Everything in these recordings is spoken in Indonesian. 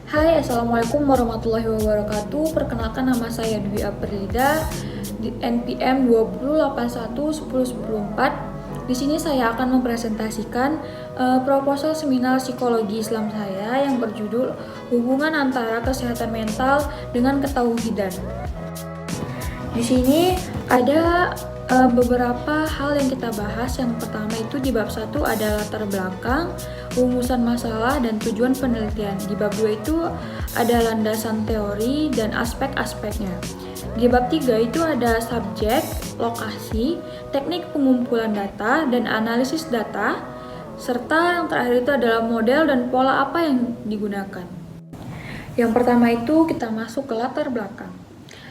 Hai, Assalamualaikum warahmatullahi wabarakatuh. Perkenalkan, nama saya Dwi Aprilida, di NPM 20811014. Di sini saya akan mempresentasikan proposal seminar psikologi Islam saya yang berjudul Hubungan Antara Kesehatan Mental dengan Ketauhidan. Di sini ada beberapa hal yang kita bahas. Yang pertama itu di bab 1 ada latar belakang, rumusan masalah, dan tujuan penelitian. Di bab 2 itu ada landasan teori dan aspek-aspeknya. Di bab 3 itu ada subjek, lokasi, teknik pengumpulan data, dan analisis data, serta yang terakhir itu adalah model dan pola apa yang digunakan. Yang pertama itu kita masuk ke latar belakang.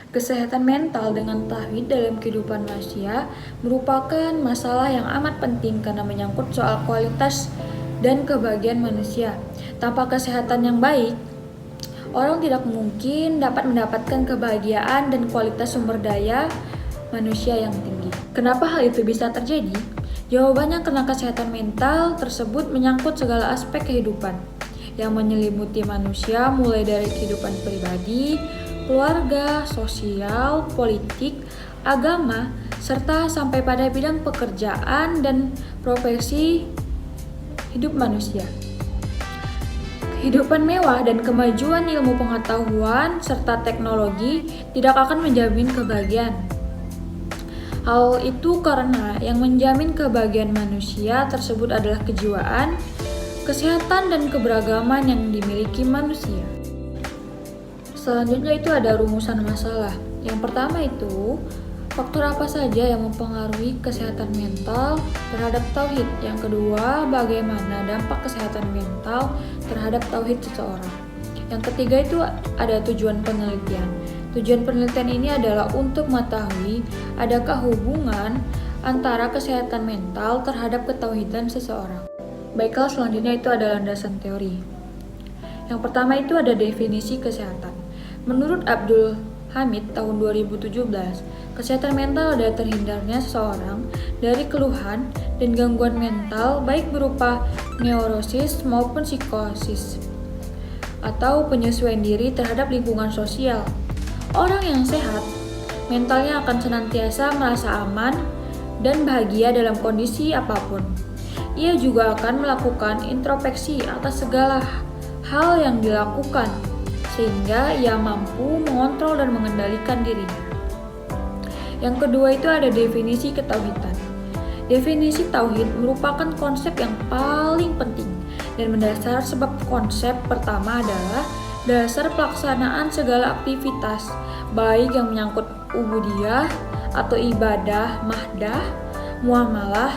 Kesehatan mental dengan tauhid dalam kehidupan manusia merupakan masalah yang amat penting karena menyangkut soal kualitas dan kebahagiaan manusia. Tanpa kesehatan yang baik, orang tidak mungkin dapat mendapatkan kebahagiaan dan kualitas sumber daya manusia yang tinggi. Kenapa hal itu bisa terjadi? Jawabannya karena kesehatan mental tersebut menyangkut segala aspek kehidupan yang menyelimuti manusia, mulai dari kehidupan pribadi, keluarga, sosial, politik, agama, serta sampai pada bidang pekerjaan dan profesi hidup manusia. Kehidupan mewah dan kemajuan ilmu pengetahuan serta teknologi tidak akan menjamin kebahagiaan. Hal itu karena yang menjamin kebahagiaan manusia tersebut adalah kejiwaan, kesehatan, dan keberagaman yang dimiliki manusia. Selanjutnya itu ada rumusan masalah. Yang pertama itu, faktor apa saja yang mempengaruhi kesehatan mental terhadap tauhid. Yang kedua, bagaimana dampak kesehatan mental terhadap tauhid seseorang. Yang ketiga itu ada tujuan penelitian. Tujuan penelitian ini adalah untuk mengetahui adakah hubungan antara kesehatan mental terhadap ketauhidan seseorang. Baiklah, selanjutnya itu ada landasan teori. Yang pertama itu ada definisi kesehatan. Menurut Abdul Hamid tahun 2017, kesehatan mental adalah terhindarnya seseorang dari keluhan dan gangguan mental baik berupa neurosis maupun psikosis atau penyesuaian diri terhadap lingkungan sosial. Orang yang sehat mentalnya akan senantiasa merasa aman dan bahagia dalam kondisi apapun. Ia juga akan melakukan introspeksi atas segala hal yang dilakukan, sehingga ia mampu mengontrol dan mengendalikan dirinya. Yang kedua itu ada definisi ketauhidan. Definisi tauhid merupakan konsep yang paling penting dan mendasar, sebab konsep pertama adalah dasar pelaksanaan segala aktivitas, baik yang menyangkut ubudiyah atau ibadah, mahdah, muamalah,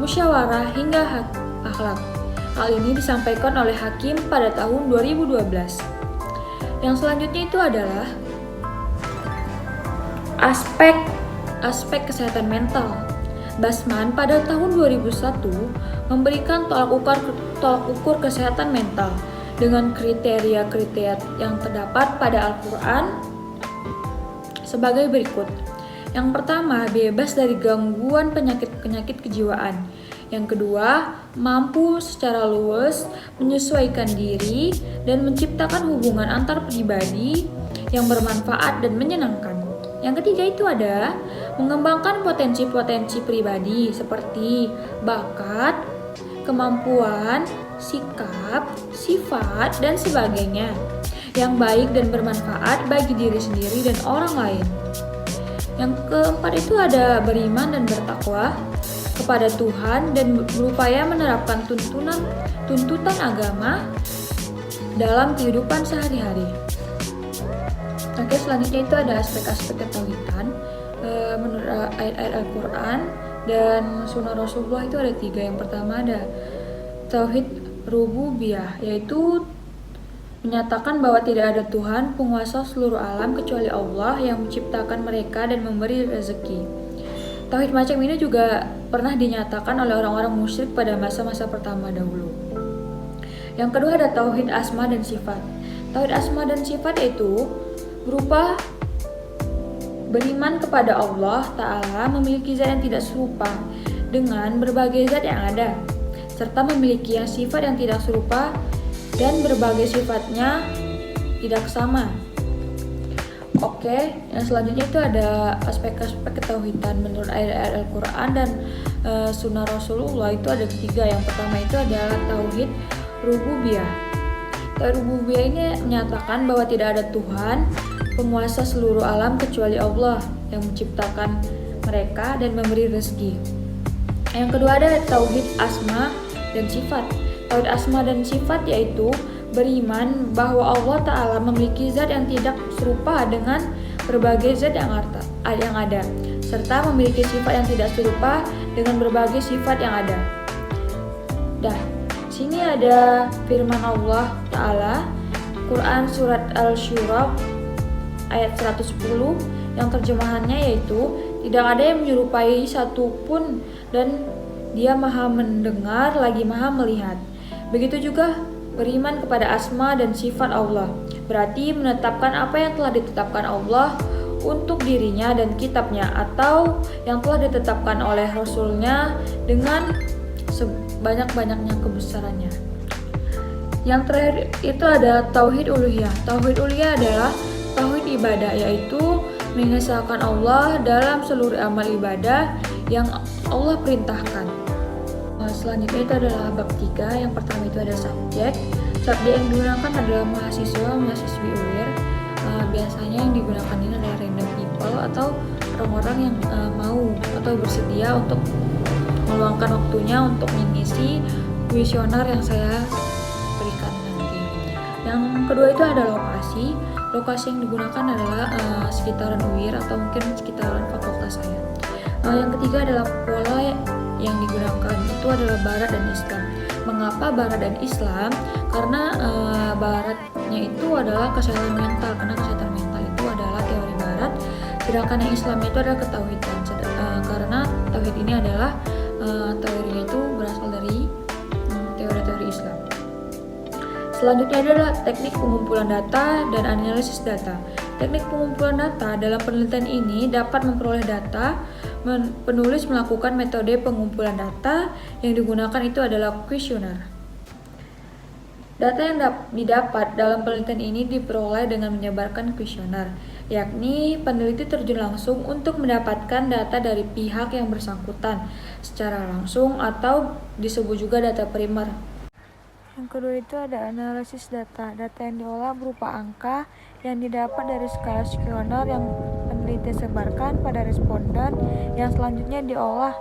musyawarah, hingga akhlak. Hal ini disampaikan oleh Hakim pada tahun 2012. Yang selanjutnya itu adalah aspek kesehatan mental. Basman pada tahun 2001 memberikan tolak ukur kesehatan mental dengan kriteria-kriteria yang terdapat pada Al-Quran sebagai berikut. Yang pertama, bebas dari gangguan penyakit kejiwaan. Yang kedua, mampu secara luas menyesuaikan diri dan menciptakan hubungan antar pribadi yang bermanfaat dan menyenangkan. Yang ketiga itu ada mengembangkan potensi-potensi pribadi seperti bakat, kemampuan, sikap, sifat, dan sebagainya yang baik dan bermanfaat bagi diri sendiri dan orang lain. Yang keempat itu ada beriman dan bertakwa kepada Tuhan dan berupaya menerapkan tuntutan agama dalam kehidupan sehari-hari. Oke, selanjutnya itu ada aspek-aspek ketauhidan. Menurut ayat-ayat Al-Quran dan Sunnah Rasulullah itu ada 3. Yang pertama ada tauhid rububiyah, yaitu menyatakan bahwa tidak ada Tuhan penguasa seluruh alam kecuali Allah yang menciptakan mereka dan memberi rezeki. Tauhid macam ini juga pernah dinyatakan oleh orang-orang musyrik pada masa-masa pertama dahulu. Yang kedua ada tauhid asma dan sifat. Tauhid asma dan sifat itu berupa beriman kepada Allah Ta'ala memiliki zat yang tidak serupa dengan berbagai zat yang ada, serta memiliki yang sifat yang tidak serupa dan berbagai sifatnya tidak sama. Oke, yang selanjutnya itu ada aspek-aspek ketauhidan menurut ayat-ayat Al-Quran dan sunnah Rasulullah. Itu ada 3. Yang pertama itu adalah tauhid rububiyah. Tauhid rububiyah ini menyatakan bahwa tidak ada Tuhan penguasa seluruh alam kecuali Allah yang menciptakan mereka dan memberi rezeki. Yang kedua ada tauhid asma dan sifat. Tauhid asma dan sifat yaitu beriman bahwa Allah Ta'ala memiliki zat yang tidak serupa dengan berbagai zat yang ada, serta memiliki sifat yang tidak serupa dengan berbagai sifat yang ada. Sini ada firman Allah Ta'ala, Quran Surat Al-Syura ayat 110 yang terjemahannya yaitu tidak ada yang menyerupai satupun dan Dia maha mendengar lagi maha melihat. Begitu juga beriman kepada asma dan sifat Allah, berarti menetapkan apa yang telah ditetapkan Allah untuk dirinya dan kitabnya atau yang telah ditetapkan oleh Rasulnya dengan sebanyak-banyaknya kebesarannya. Yang terakhir itu ada tauhid uluhiyah. Tauhid uluhiyah adalah tauhid ibadah, yaitu mengesahkan Allah dalam seluruh amal ibadah yang Allah perintahkan. Selanjutnya itu adalah bab 3. Yang pertama itu ada subjek. Subjek yang digunakan adalah mahasiswi UIR. Biasanya yang digunakan ini adalah random people atau orang-orang yang mau atau bersedia untuk meluangkan waktunya untuk mengisi kuesioner yang saya berikan nanti. Yang kedua itu ada lokasi. Lokasi yang digunakan adalah sekitaran UIR atau mungkin sekitaran fakultas saya. Yang ketiga adalah pola yang digunakan itu adalah Barat dan Islam. Mengapa Barat dan Islam? Karena Baratnya itu adalah kesehatan mental, karena kesehatan mental itu adalah teori Barat, sedangkan yang Islam itu adalah ketauhidan. Karena tauhid ini adalah teorinya itu berasal dari teori-teori Islam. Selanjutnya adalah teknik pengumpulan data dan analisis data. Teknik pengumpulan data dalam penelitian ini dapat memperoleh data. Penulis melakukan metode pengumpulan data yang digunakan itu adalah kuesioner. Data yang didapat dalam penelitian ini diperoleh dengan menyebarkan kuesioner, yakni peneliti terjun langsung untuk mendapatkan data dari pihak yang bersangkutan secara langsung atau disebut juga data primer. Yang kedua itu ada analisis data. Data yang diolah berupa angka yang didapat dari skala kuesioner yang peneliti sebarkan pada responden yang selanjutnya diolah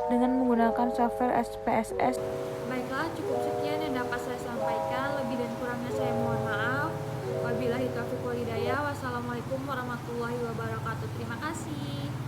dengan menggunakan software SPSS. Baiklah, cukup sekian yang dapat saya sampaikan. Lebih dan kurangnya saya mohon maaf. Wabillahi taufiq wal hidayah. Wassalamualaikum warahmatullahi wabarakatuh. Terima kasih.